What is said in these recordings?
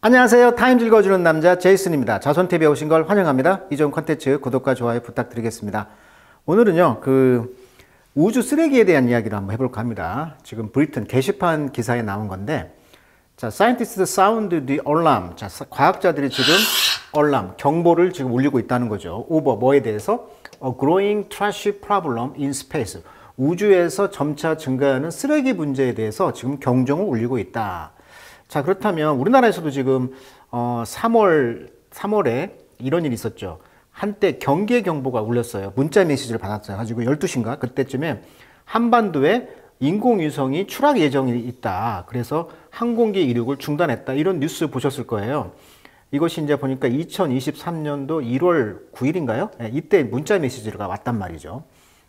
안녕하세요. 타임즈 읽어주는 남자 제이슨입니다. 자손TV에 오신 걸 환영합니다. 이 좋은 콘텐츠 구독과 좋아요 부탁드리겠습니다. 오늘은요, 우주 쓰레기에 대한 이야기를 한번 해볼까 합니다. 지금 브리튼 게시판 기사에 나온 건데, 자, Scientists sound the alarm. 자, 과학자들이 지금 경보를 지금 울리고 있다는 거죠. over 뭐에 대해서? A growing trash problem in space. 우주에서 점차 증가하는 쓰레기 문제에 대해서 지금 경종을 울리고 있다. 자, 그렇다면 우리나라에서도 지금 3월에 이런 일이 있었죠. 한때 경계 경보가 울렸어요. 문자 메시지를 받았어요. 가지고 12시인가 그때쯤에 한반도에 인공위성이 추락 예정이 있다. 그래서 항공기 이륙을 중단했다. 이런 뉴스 보셨을 거예요. 이것이 이제 보니까 2023년도 1월 9일인가요? 네, 이때 문자 메시지가 왔단 말이죠.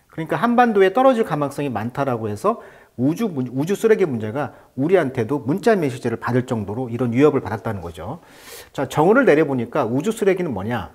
그러니까 한반도에 떨어질 가능성이 많다라고 해서 우주 쓰레기 문제가 우리한테도 문자 메시지를 받을 정도로 이런 위협을 받았다는 거죠. 자, 정의를 내려보니까 우주 쓰레기는 뭐냐?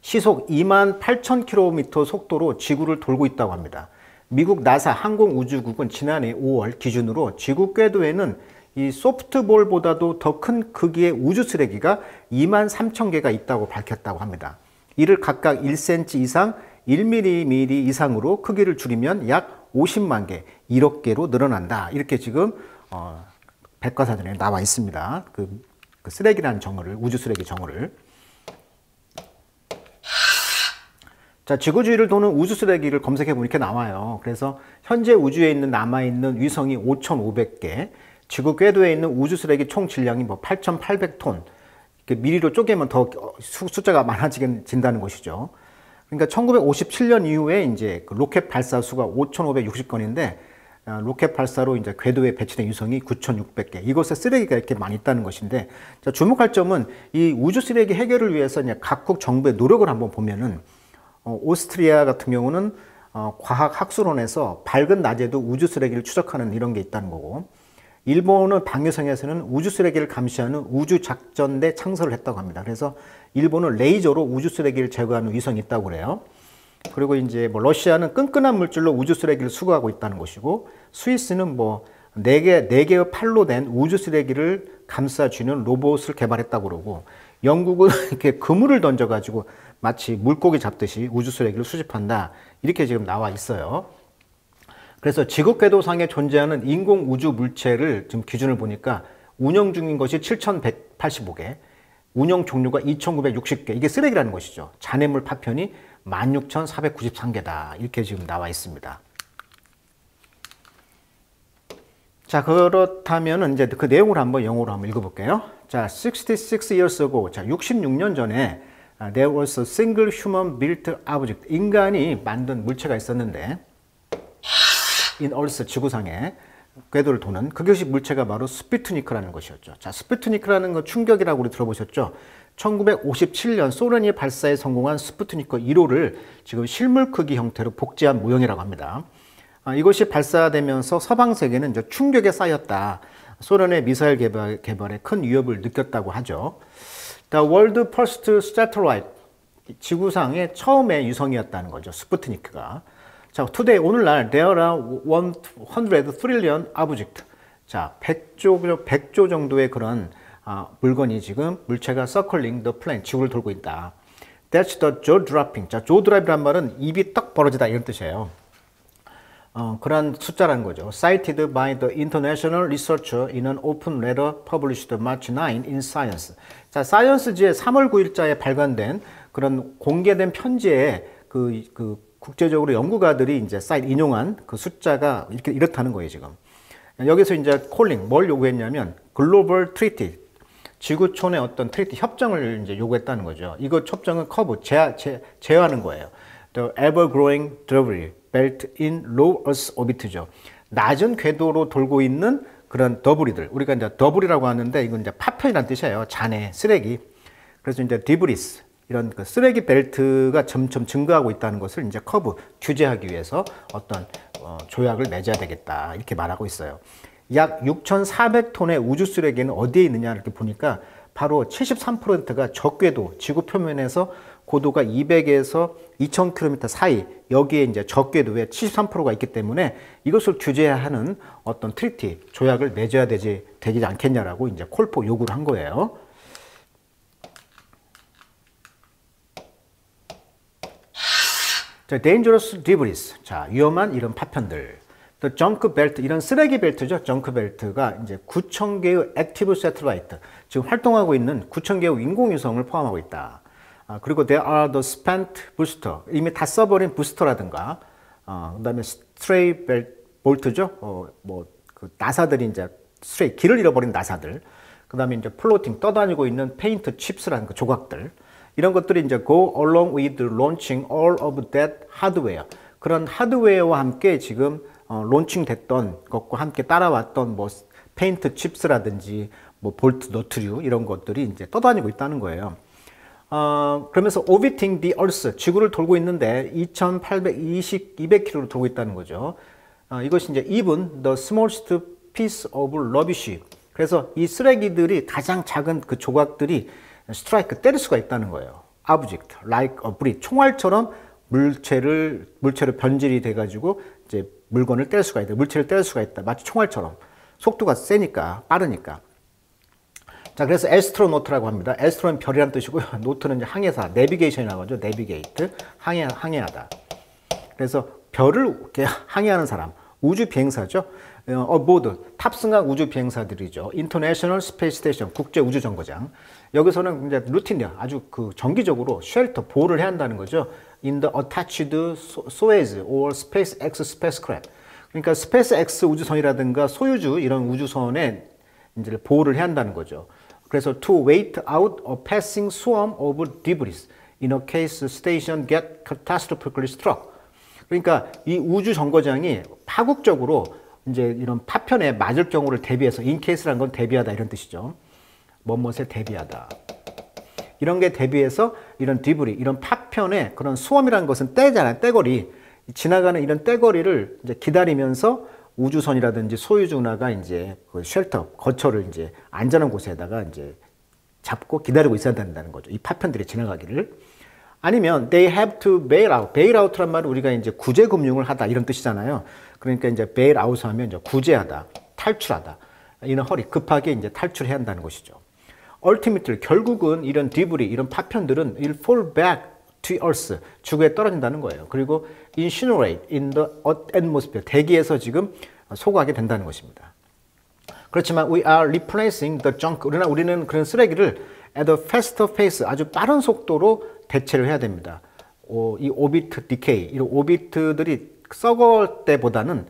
시속 28,000km 속도로 지구를 돌고 있다고 합니다. 미국 나사 항공우주국은 지난해 5월 기준으로 지구 궤도에는 이 소프트볼보다도 더 큰 크기의 우주 쓰레기가 23,000개가 있다고 밝혔다고 합니다. 이를 각각 1cm 이상, 1mm 이상으로 크기를 줄이면 약 50만 개, 1억 개로 늘어난다. 이렇게 지금 백과사전에 나와 있습니다. 그 쓰레기라는 정의를, 우주 쓰레기 정의를. 자, 지구주위를 도는 우주 쓰레기를 검색해 보면 이렇게 나와요. 그래서 현재 우주에 남아있는 위성이 5,500개, 지구 궤도에 있는 우주 쓰레기 총 질량이 8,800톤. 미리로 쪼개면 더 숫자가 많아진다는 것이죠. 그러니까 1957년 이후에 이제 그 로켓 발사 수가 5,560건인데 로켓 발사로 이제 궤도에 배치된 위성이 9,600개. 이곳에 쓰레기가 이렇게 많이 있다는 것인데, 자, 주목할 점은 이 우주 쓰레기 해결을 위해서 이제 각국 정부의 노력을 한번 보면은 오스트리아 같은 경우는 과학 학술원에서 밝은 낮에도 우주 쓰레기를 추적하는 이런 게 있다는 거고, 일본은 방위성에서는 우주 쓰레기를 감시하는 우주 작전대 창설을 했다고 합니다. 그래서 일본은 레이저로 우주 쓰레기를 제거하는 위성이 있다고 그래요. 그리고 이제 러시아는 끈끈한 물질로 우주 쓰레기를 수거하고 있다는 것이고, 스위스는 네 개의 팔로 된 우주 쓰레기를 감싸주는 로봇을 개발했다고 그러고, 영국은 이렇게 그물을 던져가지고 마치 물고기 잡듯이 우주 쓰레기를 수집한다. 이렇게 지금 나와 있어요. 그래서 지구 궤도상에 존재하는 인공 우주 물체를 지금 기준을 보니까 운영 중인 것이 7,185개, 운영 종류가 2,960개. 이게 쓰레기라는 것이죠. 잔해물 파편이 16,493개다. 이렇게 지금 나와 있습니다. 자, 그렇다면 이제 그 내용을 한번 영어로 한번 읽어볼게요. 자, 66 years ago. 자, 66년 전에 there was a single human built object. 인간이 만든 물체가 있었는데, in Earth, 지구상에 궤도를 도는 그것이 물체가 바로 스푸트니크라는 것이었죠. 자, 스푸트니크라는 거 충격이라고 우리 들어보셨죠? 1957년 소련이 발사에 성공한 스푸트니크 1호를 지금 실물 크기 형태로 복제한 모형이라고 합니다. 이것이 발사되면서 서방 세계는 이제 충격에 쌓였다. 소련의 미사일 개발에 큰 위협을 느꼈다고 하죠. The world first satellite, 지구상의 처음의 위성이었다는 거죠. 스푸트니크가. 자, today, 오늘날 there are 100 trillion objects. 자, 100조 정도의 그런 물건이 지금 물체가 circling the planet, 지구를 돌고 있다. That's the jaw dropping. 자, jaw dropp이란 말은 입이 떡 벌어지다 이런 뜻이에요. 그런 숫자라는 거죠. Cited by the international researcher in an open letter published March 9 in Science. 자, 사이언스지에 3월 9일자에 발간된 그런 공개된 편지에 국제적으로 연구가들이 이제 인용한 그 숫자가 이렇다는 거예요, 지금. 여기서 이제 뭘 요구했냐면, 글로벌 트리티, 지구촌의 어떤 트리티, 협정을 이제 요구했다는 거죠. 이거 협정은 커브, 제어하는 거예요. The ever-growing debris belt in low Earth orbit죠. 낮은 궤도로 돌고 있는 그런 더블이들. 우리가 이제 더블이라고 하는데, 이건 이제 파편이라는 뜻이에요. 잔해, 쓰레기. 그래서 이제 디브리스. 이런 그 쓰레기 벨트가 점점 증가하고 있다는 것을 이제 커브, 규제하기 위해서 어떤 조약을 맺어야 되겠다. 이렇게 말하고 있어요. 약 6,400톤의 우주 쓰레기는 어디에 있느냐 이렇게 보니까 바로 73%가 적궤도, 지구 표면에서 고도가 200에서 2000km 사이, 여기에 이제 적궤도에 73%가 있기 때문에 이것을 규제하는 어떤 트리티, 조약을 맺어야 되지 않겠냐라고 이제 콜포 요구를 한 거예요. 자, dangerous debris. 자, 위험한 이런 파편들. 또 junk belt, 이런 쓰레기 벨트죠. junk belt가 이제 9,000개의 active satellite, 지금 활동하고 있는 9,000개의 인공위성을 포함하고 있다. 그리고 there are the spent booster, 이미 다 써버린 부스터라든가, 그다음에 stray bolt죠. 그 나사들이 이제 stray, 길을 잃어버린 나사들. 그다음에 이제 floating, 떠다니고 있는 paint chips라는 그 조각들. 이런 것들이 이제 go along with launching all of that hardware. 그런 하드웨어와 함께 지금 론칭 됐던 것과 함께 따라왔던 뭐 페인트 칩스라든지 뭐 볼트 너트류 이런 것들이 이제 떠다니고 있다는 거예요. 그러면서 orbiting the earth, 지구를 돌고 있는데 2,820km를 돌고 있다는 거죠. 이것이 이제 even the smallest piece of rubbish. 그래서 이 쓰레기들이 가장 작은 그 조각들이 스트라이크, 때릴 수가 있다는 거예요. object like a bullet, 총알처럼 물체를 변질이 돼가지고 이제 물건을 뗄 수가 있다. 물체를 뗄 수가 있다. 마치 총알처럼. 속도가 세니까, 빠르니까. 자, 그래서 에스트로노트라고 합니다. 에스트로는 별이란 뜻이고요. 노트는 이제 항해사, 내비게이션이라고 하죠. 내비게이트, 항해하다. 그래서 별을 이렇게 항해하는 사람, 우주 비행사죠. 모두 탑승한 우주 비행사들이죠. 인터내셔널 스페이스 스테이션, 국제 우주 정거장. 여기서는 이제 루틴이야, 아주 그 정기적으로 쉘터, 보호를 해야 한다는 거죠. In the attached Soyuz or SpaceX spacecraft. 그러니까 스페이스X 우주선이라든가 소유주 이런 우주선에 이제 보호를 해야 한다는 거죠. 그래서 to wait out a passing swarm of debris in a case station get catastrophically struck. 그러니까 이 우주 정거장이 파국적으로 이제 이런 파편에 맞을 경우를 대비해서, in case란 건 대비하다 이런 뜻이죠. 뭐뭇에 대비하다. 이런 게 대비해서 이런 디브리, 이런 파편의 그런 수험이라는 것은 떼잖아요. 떼거리. 지나가는 이런 떼거리를 이제 기다리면서 우주선이라든지 소유주나가 이제 그 쉘터, 거처를 이제 안전한 곳에다가 이제 잡고 기다리고 있어야 된다는 거죠. 이 파편들이 지나가기를. 아니면 they have to bail out. bail out란 말은 우리가 이제 구제 금융을 하다 이런 뜻이잖아요. 그러니까 이제 bail out 하면 이제 구제하다, 탈출하다. 이런 허리, 급하게 이제 탈출해야 한다는 것이죠. ultimately, 결국은 이런 디브리, 이런 파편들은 will fall back to earth, 지구에 떨어진다는 거예요. 그리고 incinerate in the atmosphere, 대기에서 지금 소거하게 된다는 것입니다. 그렇지만 we are replacing the junk, 우리는 그런 쓰레기를 at a faster pace, 아주 빠른 속도로 대체를 해야 됩니다. 이 오비트 디케이, 이런 오비트들이 썩을 때보다는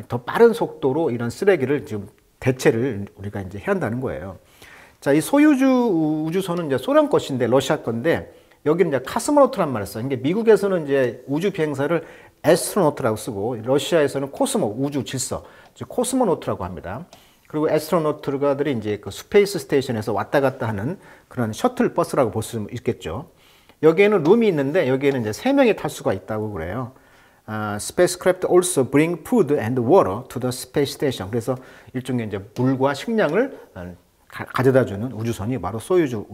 더 빠른 속도로 이런 쓰레기를 지금 대체를 우리가 이제 해야 한다는 거예요. 자, 이 소유주 우주선은 이제 소련 것인데, 러시아 건데, 여기는 이제 카스모노트란 말을 써요. 이게 미국에서는 이제 우주 비행사를 에스트로노트라고 쓰고, 러시아에서는 코스모, 우주 질서, 즉 코스모노트라고 합니다. 그리고 에스트로노트가들이 이제 그 스페이스 스테이션에서 왔다 갔다 하는 그런 셔틀 버스라고 볼 수 있겠죠. 여기에는 룸이 있는데, 여기에는 이제 3명이 탈 수가 있다고 그래요. Spacecraft also bring food and water to the space station. 그래서 일종의 이제 물과 식량을 가져다 주는 우주선이 바로 소유주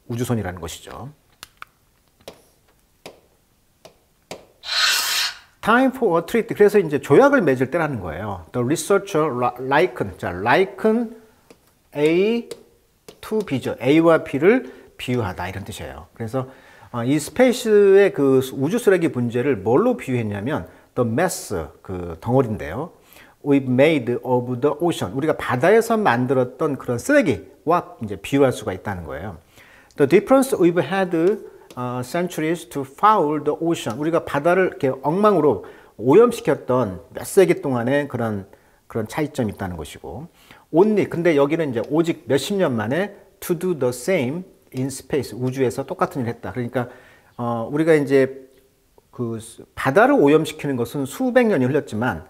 우주선이라는 것이죠. Time for a treaty. 그래서 이제 조약을 맺을 때라는 거예요. The researcher liken, 자, liken A to B죠. A와 B를 비유하다 이런 뜻이에요. 그래서 이 스페이스의 그 우주 쓰레기 문제를 뭘로 비유했냐면 the mess, 그 덩어리인데요. We've made of the ocean. 우리가 바다에서 만들었던 그런 쓰레기와 이제 비유할 수가 있다는 거예요. The difference we've had centuries to foul the ocean. 우리가 바다를 이렇게 엉망으로 오염시켰던 몇 세기 동안의 그런 차이점이 있다는 것이고. Only, 근데 여기는 이제 오직 몇십 년 만에 to do the same in space. 우주에서 똑같은 일을 했다. 그러니까 우리가 이제 그 바다를 오염시키는 것은 수백 년이 흘렀지만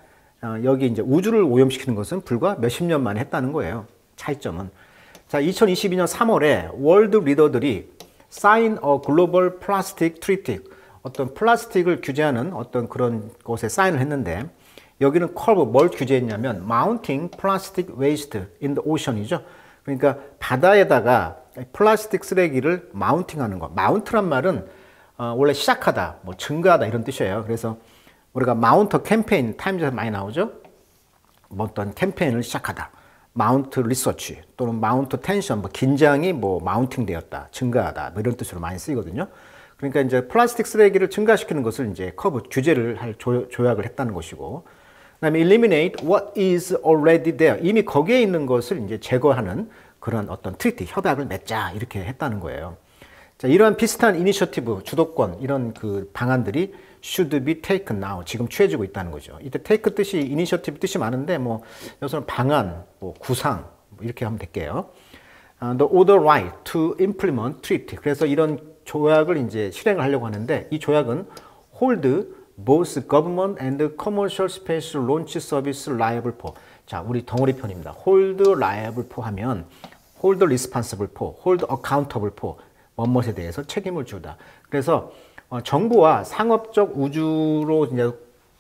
여기 이제 우주를 오염시키는 것은 불과 몇십 년 만에 했다는 거예요. 차이점은. 자, 2022년 3월에 월드 리더들이 sign a global plastic treaty. 어떤 플라스틱을 규제하는 어떤 그런 것에 사인을 했는데 여기는 컬브 뭘 규제했냐면 mounting plastic waste in the ocean이죠. 그러니까 바다에다가 플라스틱 쓰레기를 마운팅하는 거. 마운트란 말은 원래 시작하다, 뭐 증가하다 이런 뜻이에요. 그래서 우리가 마운터 캠페인 타임즈에서 많이 나오죠. 뭐 어떤 캠페인을 시작하다. 마운트 리서치 또는 마운트 텐션, 뭐 긴장이 뭐 마운팅 되었다, 증가하다, 뭐 이런 뜻으로 많이 쓰이거든요. 그러니까 이제 플라스틱 쓰레기를 증가시키는 것을 이제 규제를 할 조약을 했다는 것이고, 그다음에 eliminate what is already there, 이미 거기에 있는 것을 이제 제거하는 그런 어떤 트리티, 협약을 맺자 이렇게 했다는 거예요. 자, 이러한 비슷한 이니셔티브, 주도권 이런 그 방안들이 should be taken now, 지금 취해지고 있다는 거죠. 이때 take 뜻이 이니셔티브 뜻이 많은데 뭐 여기서는 방안, 뭐 구상 뭐 이렇게 하면 될게요. The order right to implement treaty. 그래서 이런 조약을 이제 실행을 하려고 하는데 이 조약은 hold both government and commercial space launch service liable for. 자, 우리 덩어리 편입니다. hold liable for 하면 hold responsible for, hold accountable for, 뭐뭇에 대해서 책임을 주다. 그래서 정부와 상업적 우주로 이제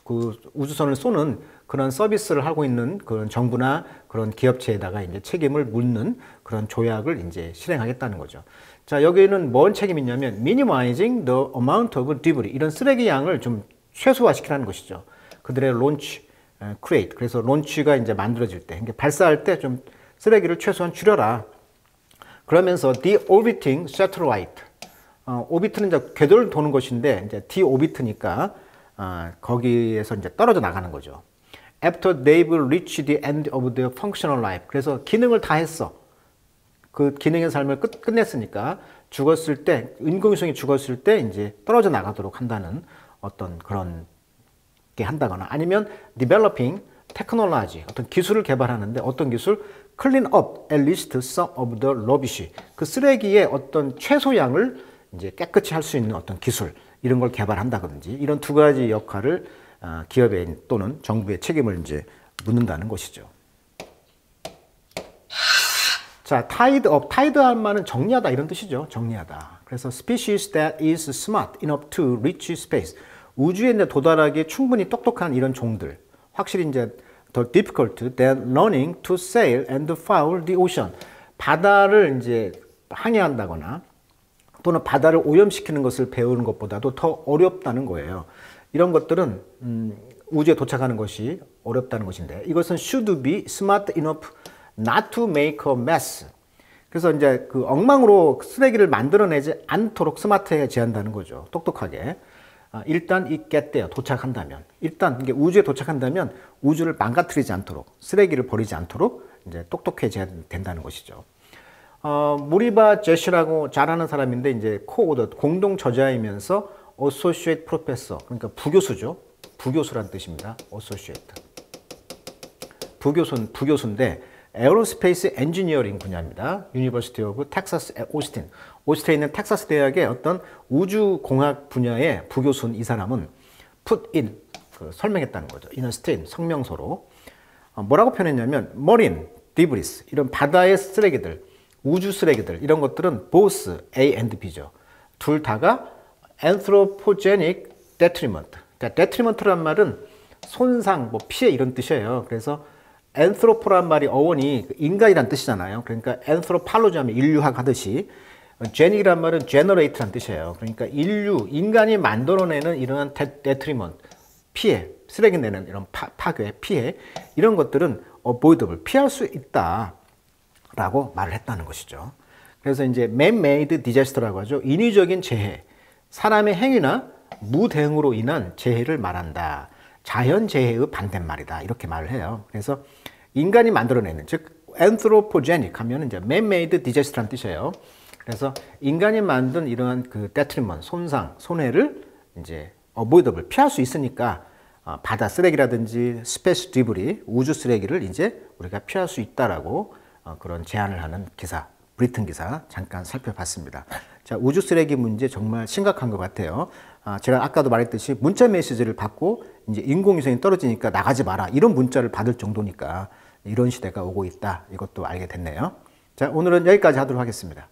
그 우주선을 쏘는 그런 서비스를 하고 있는 그런 정부나 그런 기업체에다가 이제 책임을 묻는 그런 조약을 이제 실행하겠다는 거죠. 자, 여기는 뭔 책임이 있냐면 minimizing the amount of debris, 이런 쓰레기 양을 좀 최소화시키라는 것이죠. 그들의 launch, create. 그래서 론치가 이제 만들어질 때, 그러니까 발사할 때 좀 쓰레기를 최소한 줄여라. 그러면서 deorbiting satellite. 오비트는 이제 궤도를 도는 것인데 이제 deorbit니까 거기에서 이제 떨어져 나가는 거죠. After they've reached the end of their functional life. 그래서 기능을 다 했어. 그 기능의 삶을 끝냈으니까 죽었을 때, 인공위성이 죽었을 때 이제 떨어져 나가도록 한다는 어떤 그런 게 한다거나, 아니면 developing technology, 어떤 기술을 개발하는데 어떤 기술? clean up at least some of the rubbish. 그 쓰레기의 어떤 최소량을 이제 깨끗이 할 수 있는 어떤 기술, 이런 걸 개발한다든지, 이런 두 가지 역할을 기업의 또는 정부의 책임을 이제 묻는다는 것이죠. 자, tide up. tide 할 말은 정리하다 이런 뜻이죠. 정리하다. 그래서 species that is smart enough to reach space. 우주에 이제 도달하기에 충분히 똑똑한 이런 종들. 확실히 이제 더 difficult than learning to sail and foul the ocean. 바다를 이제 항해한다거나 또는 바다를 오염시키는 것을 배우는 것보다도 더 어렵다는 거예요. 이런 것들은 우주에 도착하는 것이 어렵다는 것인데, 이것은 should be smart enough not to make a mess. 그래서 이제 그 엉망으로 쓰레기를 만들어내지 않도록 스마트해야지 한다는 거죠. 똑똑하게. 일단 이 get there, 도착한다면, 일단 이게 우주에 도착한다면 우주를 망가뜨리지 않도록, 쓰레기를 버리지 않도록 이제 똑똑해져야 된다는 것이죠. 무리바 제시라고 잘하는 사람인데 이제 코오더, 공동 저자이면서 associate professor, 그러니까 부교수죠. 부교수란 뜻입니다. associate. 부교수인데 에어로스페이스 엔지니어링 분야입니다. 유니버시티 오브 텍사스 오스틴. 오스틴에 있는 텍사스 대학의 어떤 우주공학 분야의 부교수인 이 사람은 put in, 설명했다는 거죠. in a statement, 성명서로. 뭐라고 표현했냐면 marine debris, 이런 바다의 쓰레기들, 우주 쓰레기들, 이런 것들은 both A and B죠. 둘 다가 anthropogenic detriment. detriment란 말은 손상, 뭐 피해 이런 뜻이에요. 그래서 anthropo란 말이 어원이 인간이란 뜻이잖아요. 그러니까 anthropology 하면 인류학 하듯이, genic이란 말은 generate란 뜻이에요. 그러니까 인간이 만들어내는 이러한 detriment, 피해, 쓰레기 내는 이런 파괴, 피해, 이런 것들은 avoidable, 피할 수 있다 라고 말을 했다는 것이죠. 그래서 이제 man-made disaster라고 하죠. 인위적인 재해, 사람의 행위나 무대응으로 인한 재해를 말한다. 자연재해의 반대말이다. 이렇게 말을 해요. 그래서 인간이 만들어내는, 즉 anthropogenic 하면 이제 man-made disaster란 뜻이에요. 그래서 인간이 만든 이러한 그 detriment, 손상, 손해를 이제 avoidable, 피할 수 있으니까 바다 쓰레기라든지 space debris, 우주 쓰레기를 이제 우리가 피할 수 있다라고 그런 제안을 하는 기사, 브리튼 기사 잠깐 살펴봤습니다. 자, 우주 쓰레기 문제 정말 심각한 것 같아요. 제가 아까도 말했듯이 문자 메시지를 받고 이제 인공위성이 떨어지니까 나가지 마라, 이런 문자를 받을 정도니까 이런 시대가 오고 있다. 이것도 알게 됐네요. 자, 오늘은 여기까지 하도록 하겠습니다.